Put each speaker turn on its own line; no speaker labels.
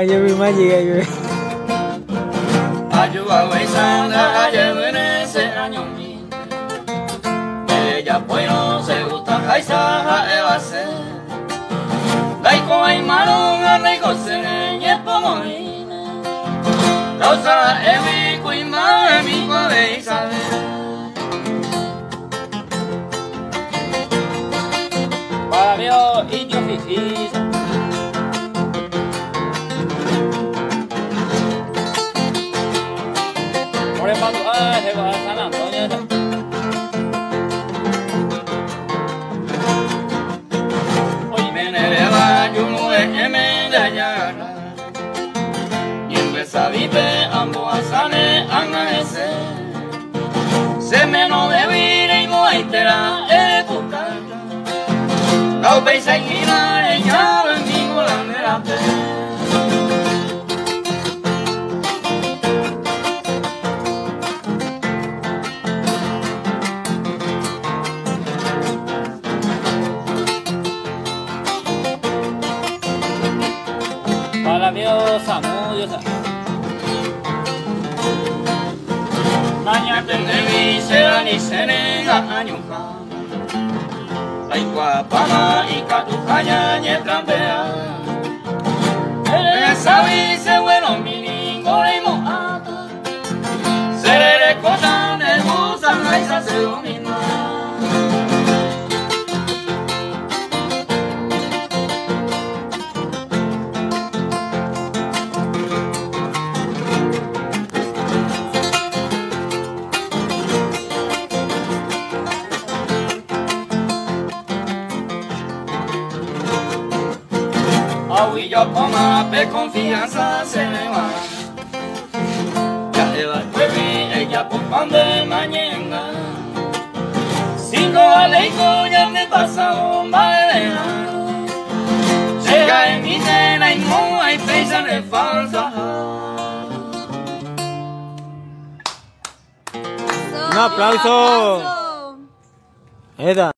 Yo vi más llegué.
Ayuda a Sandra, lleven ese año mío. Ella pues no se gusta Kaisaha Evase. Daiko hay marón a Reikose, y es como Causa Evi Kuima, mi cuave Isabel. Para Dios y yo fijisa. Por el paso a San Antonio. Hoy me nereva, yo no es me de allá. Y en vez de vive, ambos asane, ese. Se me no debir y no hay tela, eres tu cara. La veis en gira, ella lo envigo la nerate. Para Dios, amo Dios. Mañana tendré será ni serena añuca. Ay guapama y catucaña ni trampea. Eres sabi se bueno mini goremo ata. Seré cosa ne gusta raíz se domina. Y yo poma pe confianza se me va. Ya le va el pueblo ella por pan de mañana. Cinco aleico ya me pasa un bailera. Llega en mi cena y no hay fecha de falsa.
Un aplauso. Eda.